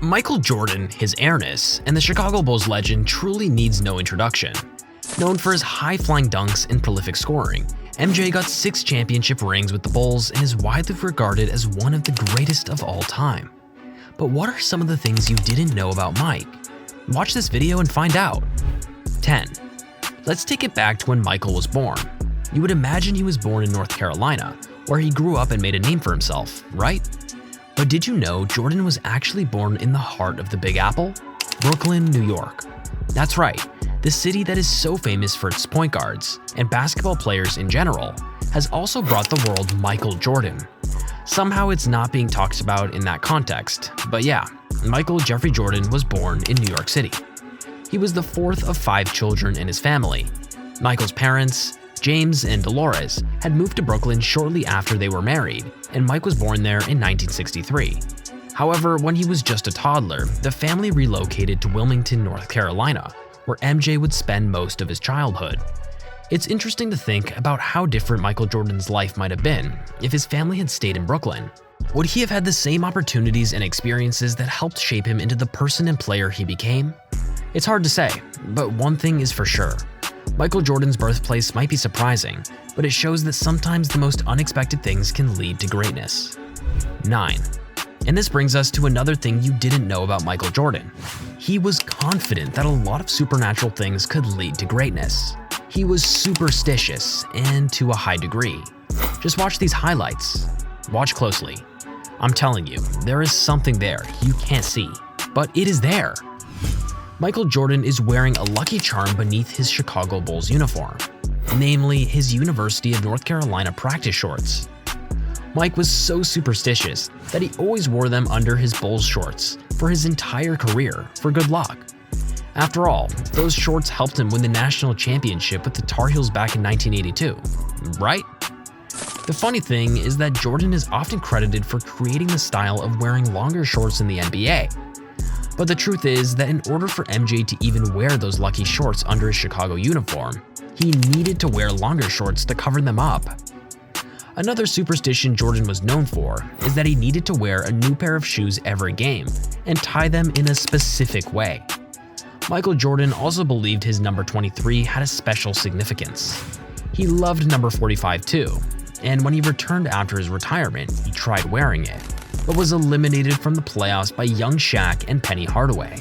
Michael Jordan, his airness, and the Chicago Bulls legend truly needs no introduction. Known for his high-flying dunks and prolific scoring, MJ got 6 championship rings with the Bulls and is widely regarded as one of the greatest of all time. But what are some of the things you didn't know about Mike? Watch this video and find out. 10. Let's take it back to when Michael was born. You would imagine he was born in North Carolina, where he grew up and made a name for himself, right? But did you know Jordan was actually born in the heart of the Big Apple? Brooklyn, New York. That's right, the city that is so famous for its point guards, and basketball players in general, has also brought the world Michael Jordan. Somehow it's not being talked about in that context, but yeah, Michael Jeffrey Jordan was born in New York City. He was the 4th of 5 children in his family. Michael's parents, James and Dolores, had moved to Brooklyn shortly after they were married, and Mike was born there in 1963. However, when he was just a toddler, the family relocated to Wilmington, North Carolina, where MJ would spend most of his childhood. It's interesting to think about how different Michael Jordan's life might have been if his family had stayed in Brooklyn. Would he have had the same opportunities and experiences that helped shape him into the person and player he became? It's hard to say, but one thing is for sure. Michael Jordan's birthplace might be surprising, but it shows that sometimes the most unexpected things can lead to greatness. 9. And this brings us to another thing you didn't know about Michael Jordan. He was confident that a lot of supernatural things could lead to greatness. He was superstitious, and to a high degree. Just watch these highlights. Watch closely. I'm telling you, there is something there you can't see, but it is there. Michael Jordan is wearing a lucky charm beneath his Chicago Bulls uniform, namely his University of North Carolina practice shorts. Mike was so superstitious that he always wore them under his Bulls shorts for his entire career for good luck. After all, those shorts helped him win the national championship with the Tar Heels back in 1982, right? The funny thing is that Jordan is often credited for creating the style of wearing longer shorts in the NBA. But the truth is that in order for MJ to even wear those lucky shorts under his Chicago uniform, he needed to wear longer shorts to cover them up. Another superstition Jordan was known for is that he needed to wear a new pair of shoes every game and tie them in a specific way. Michael Jordan also believed his number 23 had a special significance. He loved number 45 too, and when he returned after his retirement, he tried wearing it, but was eliminated from the playoffs by young Shaq and Penny Hardaway.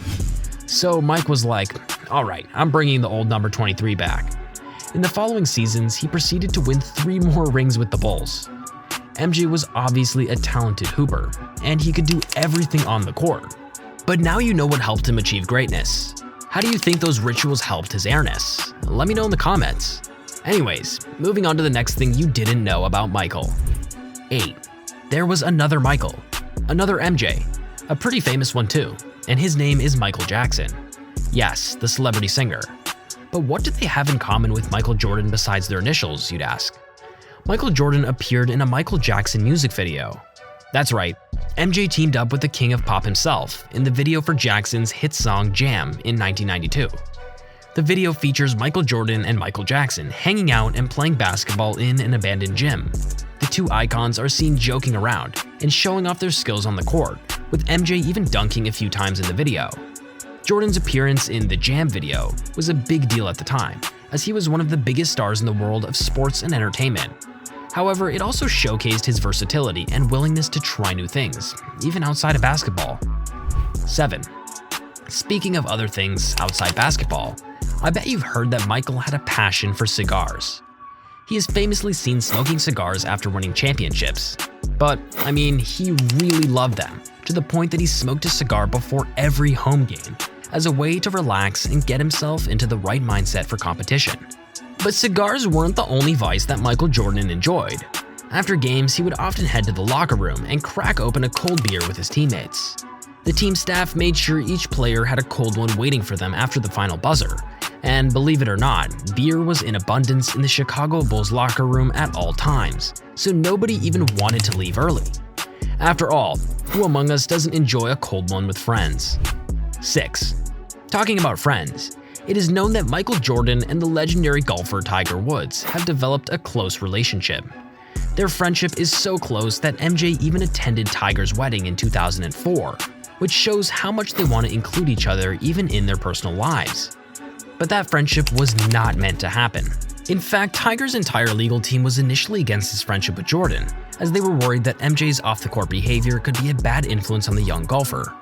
So Mike was like, alright, I'm bringing the old number 23 back. In the following seasons, he proceeded to win 3 more rings with the Bulls. MJ was obviously a talented hooper, and he could do everything on the court. But now you know what helped him achieve greatness. How do you think those rituals helped his airness? Let me know in the comments. Anyways, moving on to the next thing you didn't know about Michael. 8. There was another Michael. Another MJ, a pretty famous one too, and his name is Michael Jackson. Yes, the celebrity singer. But what did they have in common with Michael Jordan besides their initials, you'd ask? Michael Jordan appeared in a Michael Jackson music video. That's right, MJ teamed up with the king of pop himself in the video for Jackson's hit song Jam in 1992. The video features Michael Jordan and Michael Jackson hanging out and playing basketball in an abandoned gym. The two icons are seen joking around and showing off their skills on the court, with MJ even dunking a few times in the video. Jordan's appearance in the Jam video was a big deal at the time, as he was one of the biggest stars in the world of sports and entertainment. However, it also showcased his versatility and willingness to try new things, even outside of basketball. 7. Speaking of other things outside basketball, I bet you've heard that Michael had a passion for cigars. He is famously seen smoking cigars after winning championships. But, I mean, he really loved them, to the point that he smoked a cigar before every home game, as a way to relax and get himself into the right mindset for competition. But cigars weren't the only vice that Michael Jordan enjoyed. After games, he would often head to the locker room and crack open a cold beer with his teammates. The team staff made sure each player had a cold one waiting for them after the final buzzer. And believe it or not, beer was in abundance in the Chicago Bulls locker room at all times, so nobody even wanted to leave early. After all, who among us doesn't enjoy a cold one with friends? 6. Talking about friends, it is known that Michael Jordan and the legendary golfer Tiger Woods have developed a close relationship. Their friendship is so close that MJ even attended Tiger's wedding in 2004, which shows how much they want to include each other even in their personal lives. But that friendship was not meant to happen. In fact, Tiger's entire legal team was initially against his friendship with Jordan, as they were worried that MJ's off-the-court behavior could be a bad influence on the young golfer.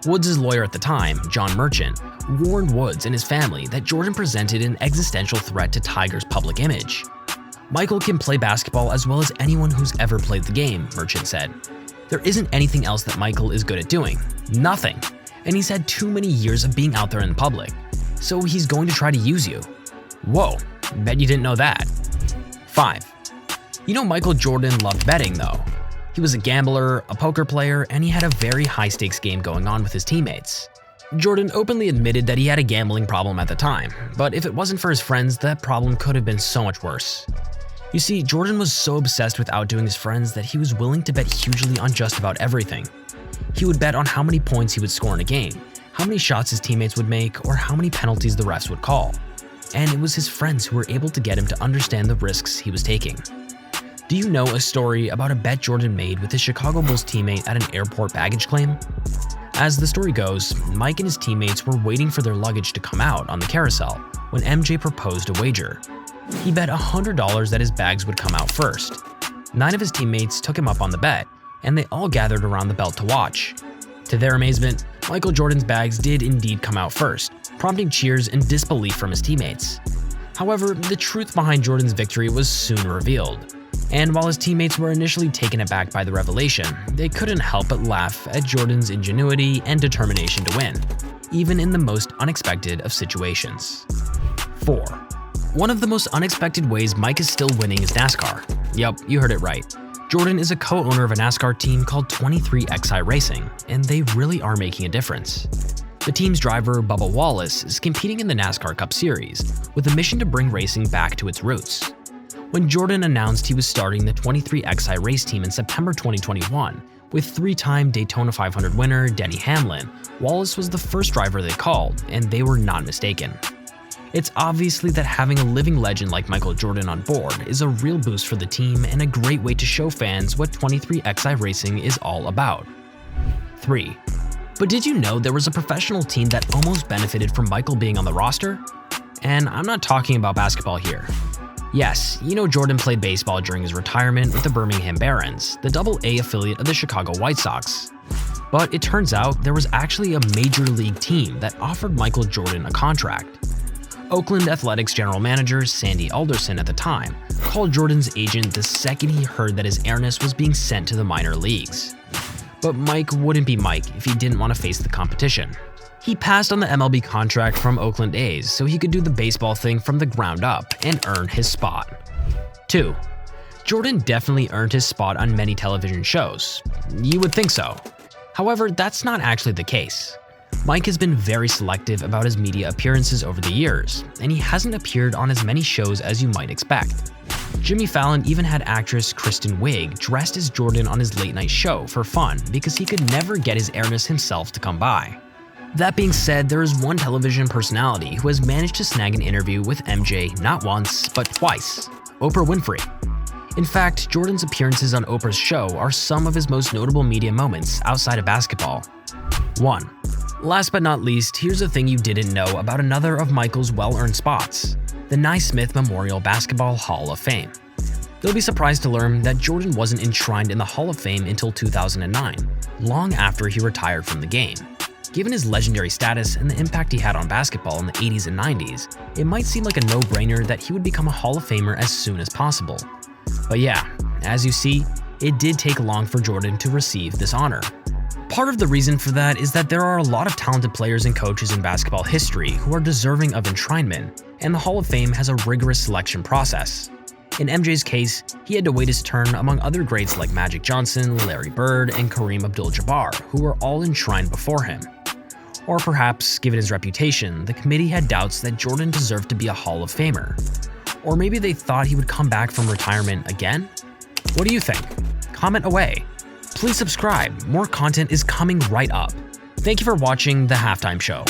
Woods' lawyer at the time, John Merchant, warned Woods and his family that Jordan presented an existential threat to Tiger's public image. "Michael can play basketball as well as anyone who's ever played the game," Merchant said. "There isn't anything else that Michael is good at doing. Nothing. And he's had too many years of being out there in public. So he's going to try to use you." Whoa, bet you didn't know that. 5. You know, Michael Jordan loved betting though. He was a gambler, a poker player, and he had a very high-stakes game going on with his teammates. Jordan openly admitted that he had a gambling problem at the time, but if it wasn't for his friends, that problem could have been so much worse. You see, Jordan was so obsessed with outdoing his friends that he was willing to bet hugely on just about everything. He would bet on how many points he would score in a game, how many shots his teammates would make, or how many penalties the refs would call. And it was his friends who were able to get him to understand the risks he was taking. Do you know a story about a bet Jordan made with his Chicago Bulls teammate at an airport baggage claim? As the story goes, Mike and his teammates were waiting for their luggage to come out on the carousel when MJ proposed a wager. He bet $100 that his bags would come out first. 9 of his teammates took him up on the bet, and they all gathered around the belt to watch. To their amazement, Michael Jordan's bags did indeed come out first, prompting cheers and disbelief from his teammates. However, the truth behind Jordan's victory was soon revealed. And while his teammates were initially taken aback by the revelation, they couldn't help but laugh at Jordan's ingenuity and determination to win, even in the most unexpected of situations. 4. One of the most unexpected ways Mike is still winning is NASCAR. Yup, you heard it right. Jordan is a co-owner of a NASCAR team called 23XI Racing, and they really are making a difference. The team's driver, Bubba Wallace, is competing in the NASCAR Cup Series, with a mission to bring racing back to its roots. When Jordan announced he was starting the 23XI race team in September 2021, with 3-time Daytona 500 winner Denny Hamlin, Wallace was the first driver they called, and they were not mistaken. It's obviously that having a living legend like Michael Jordan on board is a real boost for the team and a great way to show fans what 23XI Racing is all about. 3. But did you know there was a professional team that almost benefited from Michael being on the roster? And I'm not talking about basketball here. Yes, you know Jordan played baseball during his retirement with the Birmingham Barons, the Double-A affiliate of the Chicago White Sox. But it turns out there was actually a major league team that offered Michael Jordan a contract. Oakland Athletics general manager Sandy Alderson at the time called Jordan's agent the second he heard that his heiress was being sent to the minor leagues. But Mike wouldn't be Mike if he didn't want to face the competition. He passed on the MLB contract from Oakland A's so he could do the baseball thing from the ground up and earn his spot. 2. Jordan definitely earned his spot on many television shows. You would think so. However, that's not actually the case. Mike has been very selective about his media appearances over the years, and he hasn't appeared on as many shows as you might expect. Jimmy Fallon even had actress Kristen Wiig dressed as Jordan on his late-night show for fun because he could never get his heiress himself to come by. That being said, there is one television personality who has managed to snag an interview with MJ not once, but twice: Oprah Winfrey. In fact, Jordan's appearances on Oprah's show are some of his most notable media moments outside of basketball. 1. Last but not least, here's a thing you didn't know about another of Michael's well-earned spots: the Naismith Memorial Basketball Hall of Fame. You'll be surprised to learn that Jordan wasn't enshrined in the Hall of Fame until 2009, long after he retired from the game. Given his legendary status and the impact he had on basketball in the 80s and 90s, it might seem like a no-brainer that he would become a Hall of Famer as soon as possible. But yeah, as you see, it did take long for Jordan to receive this honor. Part of the reason for that is that there are a lot of talented players and coaches in basketball history who are deserving of enshrinement, and the Hall of Fame has a rigorous selection process. In MJ's case, he had to wait his turn among other greats like Magic Johnson, Larry Bird, and Kareem Abdul-Jabbar, who were all enshrined before him. Or perhaps, given his reputation, the committee had doubts that Jordan deserved to be a Hall of Famer. Or maybe they thought he would come back from retirement again? What do you think? Comment away. Please subscribe, more content is coming right up. Thank you for watching The Halftime Show.